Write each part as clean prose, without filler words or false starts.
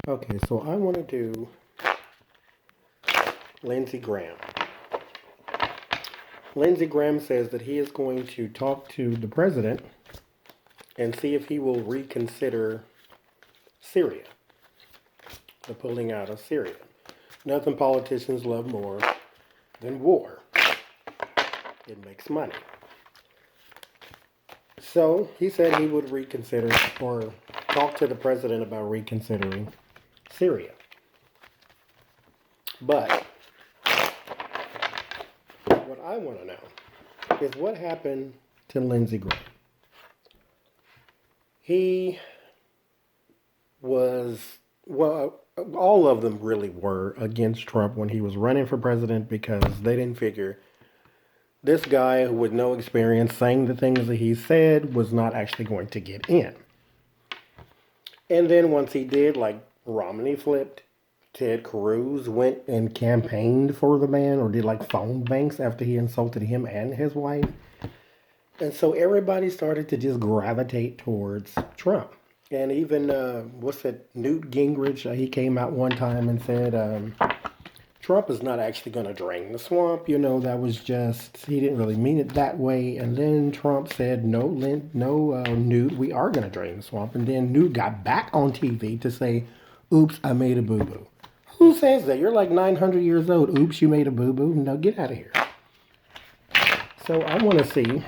Okay, so I want to do Lyndsey Graham. Lyndsey Graham says that he is going to talk to the president and see if he will reconsider Syria, the pulling out of Syria. Nothing politicians love more than war. It makes money. So he said he would reconsider or talk to the president about reconsidering Syria. But what I want to know is what happened to Lyndsey Graham. He was, well, all of them really were against Trump when he was running for president because they didn't figure this guy with no experience saying the things that he said was not actually going to get in. And then once he did, like Romney flipped, Ted Cruz went and campaigned for the man or did like phone banks after he insulted him and his wife. And so everybody started to just gravitate towards Trump. And even, Newt Gingrich, he came out one time and said, Trump is not actually going to drain the swamp. That was just, he didn't really mean it that way. And then Trump said, no, Newt, we are going to drain the swamp. And then Newt got back on TV to say, oops, I made a boo-boo. Who says that? You're like 900 years old. Oops, you made a boo-boo. No, get out of here. So I want to see,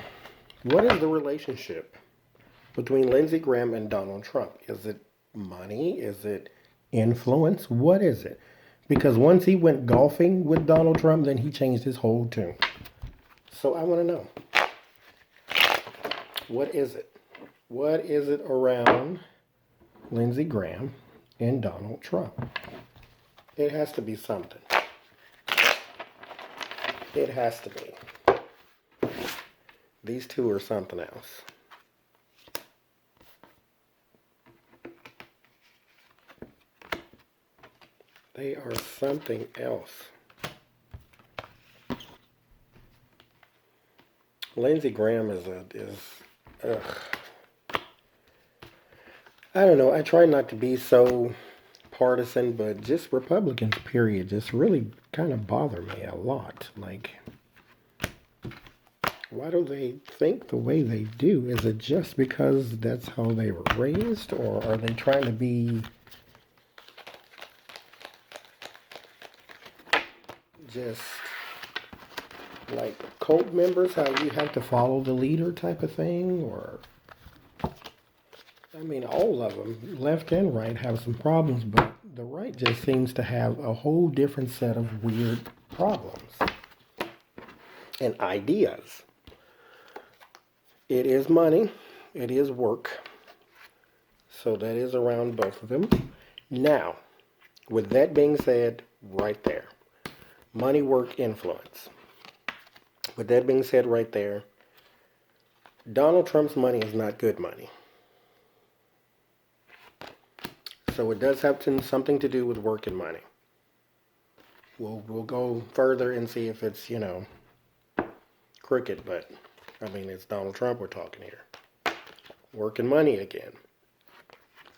what is the relationship between Lyndsey Graham and Donald Trump? Is it money? Is it influence? What is it? Because once he went golfing with Donald Trump, then he changed his whole tune. So I want to know, what is it? What is it around Lyndsey Graham and Donald Trump? It has to be something. It has to be. These two are something else. They are something else. Lyndsey Graham is I don't know. I try not to be so partisan, but just Republicans, period, just really kind of bother me a lot. Like, why do they think the way they do? Is it just because that's how they were raised, or are they trying to be just like cult members, how you have to follow the leader type of thing? Or, I mean, all of them, left and right, have some problems, but the right just seems to have a whole different set of weird problems and ideas. It is money, it is work, so that is around both of them. Now, with that being said, right there, money, work, influence. With that being said right there, Donald Trump's money is not good money. So it does have something to do with work and money. We'll go further and see if it's, crooked, but I mean, it's Donald Trump we're talking here. Work and money again.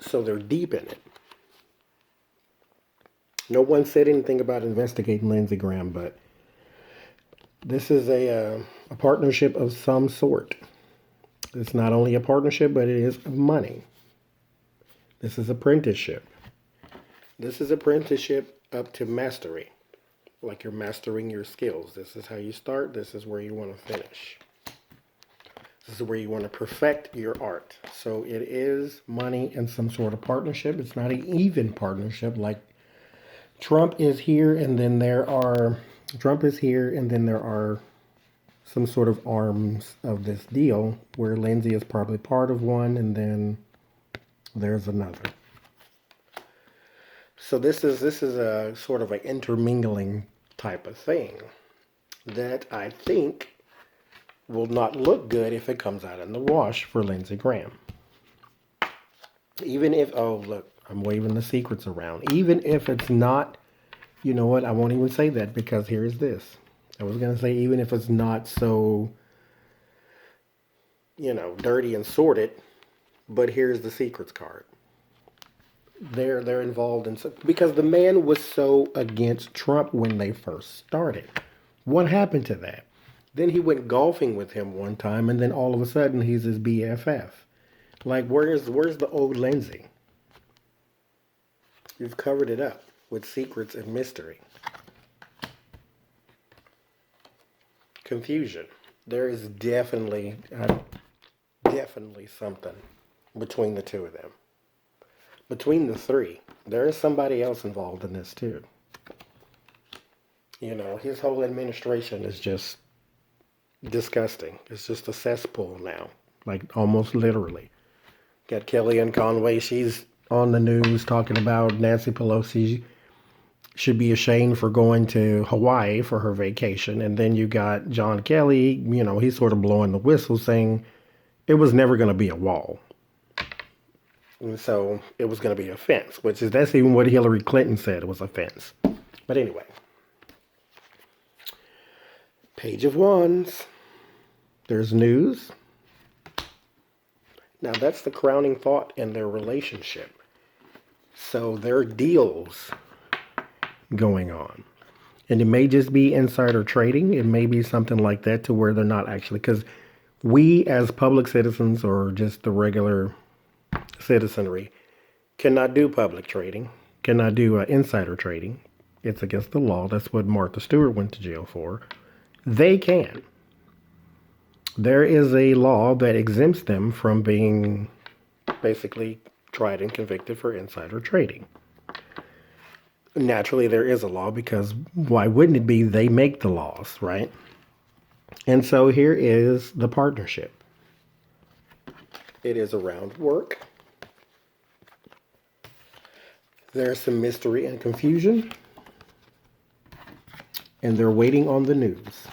So they're deep in it. No one said anything about investigating Lyndsey Graham, but this is a partnership of some sort. It's not only a partnership, but it is money. This is apprenticeship. This is apprenticeship up to mastery. Like you're mastering your skills. This is how you start. This is where you want to finish. This is where you want to perfect your art. So it is money and some sort of partnership. It's not an even partnership like Trump is here and then there are some sort of arms of this deal where Lyndsey is probably part of one and then there's another. So this is a sort of an intermingling type of thing that I think will not look good if it comes out in the wash for Lyndsey Graham. Even if, oh look, I'm waving the secrets around. Even if it's not, you know what, I won't even say that because here's this. I was going to say even if it's not so, dirty and sordid, but here's the secrets card. They're involved in because the man was so against Trump when they first started. What happened to that? Then he went golfing with him one time, and then all of a sudden he's his BFF. Like, where's the old Lyndsey? You've covered it up with secrets and mystery. Confusion. There is definitely something between the two of them. Between the three, there is somebody else involved in this too. You know, his whole administration is just disgusting. It's just a cesspool now, like almost literally. Got Kellyanne Conway. She's on the news talking about Nancy Pelosi should be ashamed for going to Hawaii for her vacation. And then you got John Kelly, you know, he's sort of blowing the whistle saying it was never going to be a wall. And so it was going to be a fence, that's even what Hillary Clinton said, it was a fence. But anyway, page of wands. There's news. Now that's the crowning thought in their relationship. So there are deals going on. And it may just be insider trading. It may be something like that to where they're not actually, because we as public citizens or just the regular citizenry cannot do public trading, cannot do insider trading. It's against the law. That's what Martha Stewart went to jail for. They can. There is a law that exempts them from being basically tried and convicted for insider trading. Naturally, there is a law because why wouldn't it be? They make the laws, right? And so here is the partnership. It is around work. There's some mystery and confusion. And they're waiting on the news.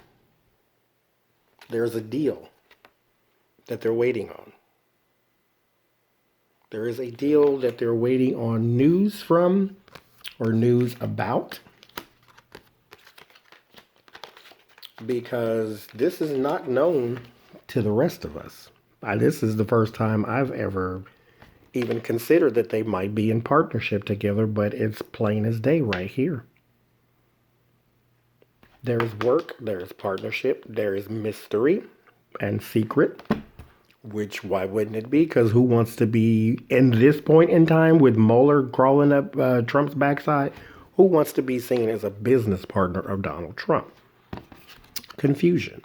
There's a deal that they're waiting on. There is a deal that they're waiting on news from or news about. Because this is not known to the rest of us. This is the first time I've ever even considered that they might be in partnership together, but it's plain as day right here. There's work, there's partnership, there is mystery and secret, which why wouldn't it be? Because who wants to be in this point in time with Mueller crawling up Trump's backside? Who wants to be seen as a business partner of Donald Trump? Confusion.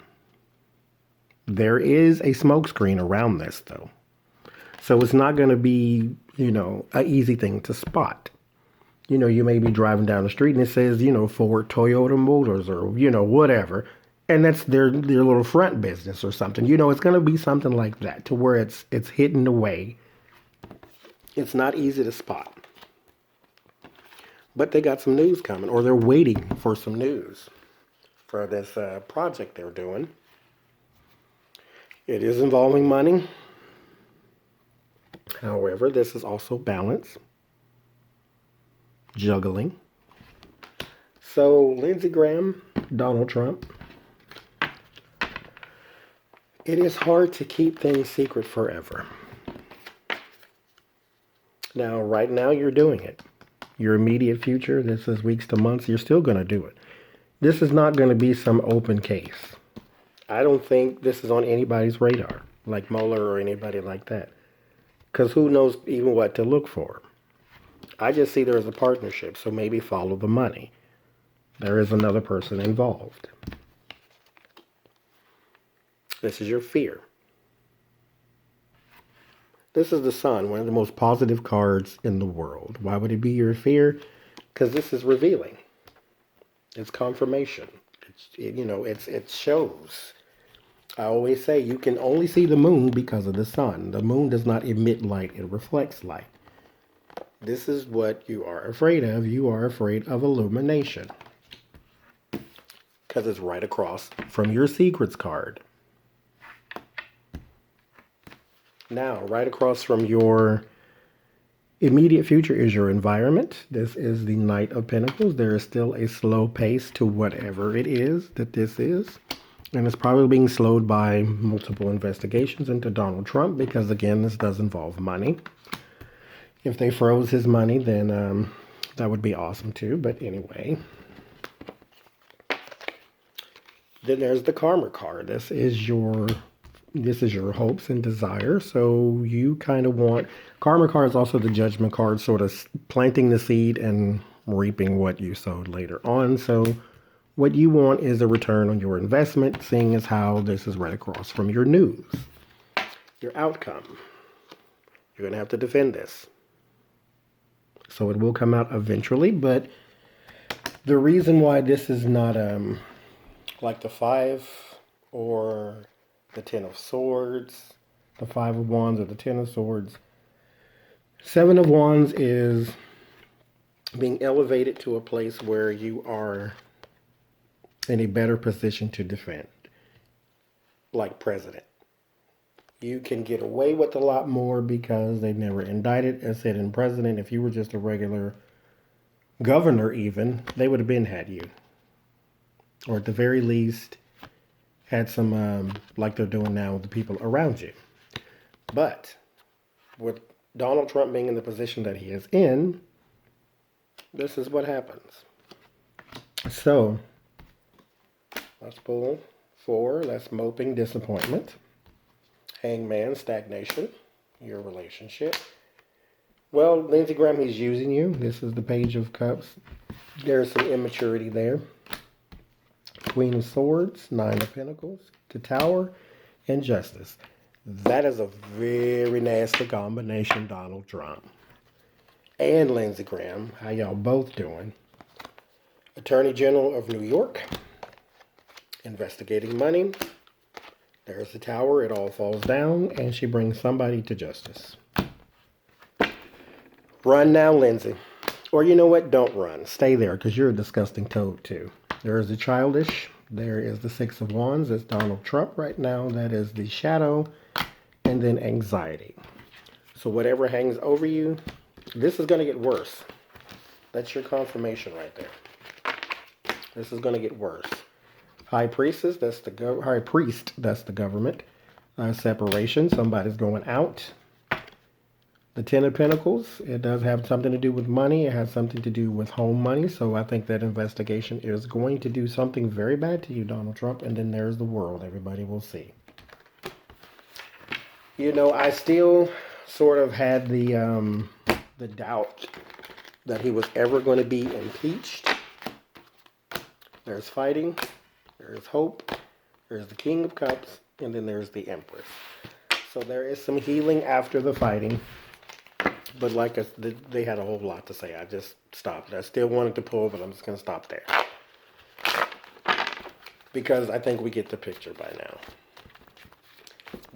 There is a smokescreen around this, though. So it's not going to be, an easy thing to spot. You may be driving down the street and it says, Ford Toyota Motors or, whatever. And that's their little front business or something. It's going to be something like that to where it's hidden away. It's not easy to spot. But they got some news coming, or they're waiting for some news for this project they're doing. It is involving money. However, this is also balance. Juggling. So, Lindsey Graham, Donald Trump. It is hard to keep things secret forever. Now, right now, you're doing it. Your immediate future, this is weeks to months, you're still going to do it. This is not going to be some open case. I don't think this is on anybody's radar, like Mueller or anybody like that. Because who knows even what to look for. I just see there is a partnership, so maybe follow the money. There is another person involved. This is your fear. This is the Sun, one of the most positive cards in the world. Why would it be your fear? Because this is revealing. It's confirmation. It shows. I always say you can only see the moon because of the sun. The moon does not emit light, it reflects light. This is what you are afraid of. You are afraid of illumination. Because it's right across from your secrets card. Now, right across from your immediate future is your environment. This is the Knight of Pentacles. There is still a slow pace to whatever it is that this is. And it's probably being slowed by multiple investigations into Donald Trump because, again, this does involve money. If they froze his money, then that would be awesome too. But anyway, then there's the karma card. This is your hopes and desires. So you kind of want, karma card is also the judgment card, sort of planting the seed and reaping what you sowed later on. So what you want is a return on your investment, seeing as how this is right across from your news. Your outcome. You're going to have to defend this. So it will come out eventually, but the reason why this is not like the 5 or the 10 of swords, the 5 of wands or the 10 of swords, 7 of wands is being elevated to a place where you are in a better position to defend, like president. You can get away with a lot more because they never indicted a sitting president. If you were just a regular governor even, they would have been had you. Or at the very least, had some, like they're doing now with the people around you. But with Donald Trump being in the position that he is in, this is what happens. So, let's pull 4. That's moping, disappointment. Hangman, stagnation, your relationship. Well, Lyndsey Graham, he's using you. This is the Page of Cups. There's some immaturity there. Queen of Swords, 9 of Pentacles, the Tower, and Justice. That is a very nasty combination, Donald Trump. And Lyndsey Graham, how y'all both doing? Attorney General of New York, investigating money. There's the Tower, it all falls down, and she brings somebody to justice. Run now, Lyndsey. Or you know what? Don't run. Stay there, because you're a disgusting toad, too. There is the Childish. There is the 6 of Wands. That's Donald Trump right now. That is the Shadow. And then Anxiety. So whatever hangs over you, this is going to get worse. That's your confirmation right there. This is going to get worse. High Priestess, that's the High Priest, that's the government. Separation, somebody's going out. The 10 of Pentacles, it does have something to do with money. It has something to do with home money. So I think that investigation is going to do something very bad to you, Donald Trump. And then there's the world. Everybody will see. You know, I still sort of had the doubt that he was ever going to be impeached. There's fighting. There's hope, there's the King of Cups, and then there's the Empress. So there is some healing after the fighting. But like they had a whole lot to say. I just stopped. I still wanted to pull, but I'm just going to stop there. Because I think we get the picture by now.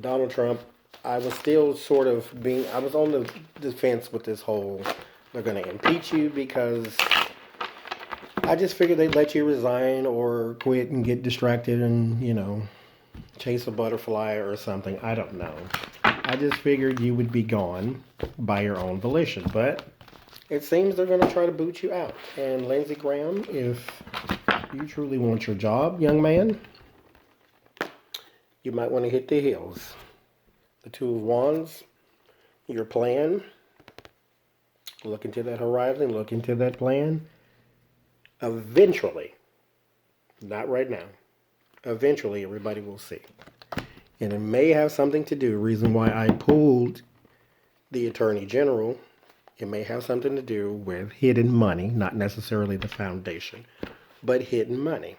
Donald Trump, I was still sort of I was on the defense with this whole, they're going to impeach you because I just figured they'd let you resign or quit and get distracted and, you know, chase a butterfly or something. I don't know. I just figured you would be gone by your own volition. But it seems they're going to try to boot you out. And Lyndsey Graham, if you truly want your job, young man, you might want to hit the hills. The 2 of Wands, your plan. Look into that horizon. Look into that plan. Eventually, not right now, eventually everybody will see. And it may have something to do, reason why I pulled the Attorney General, it may have something to do with hidden money, not necessarily the foundation, but hidden money.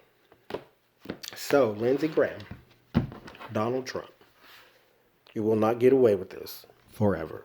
So, Lyndsey Graham, Donald Trump, you will not get away with this forever.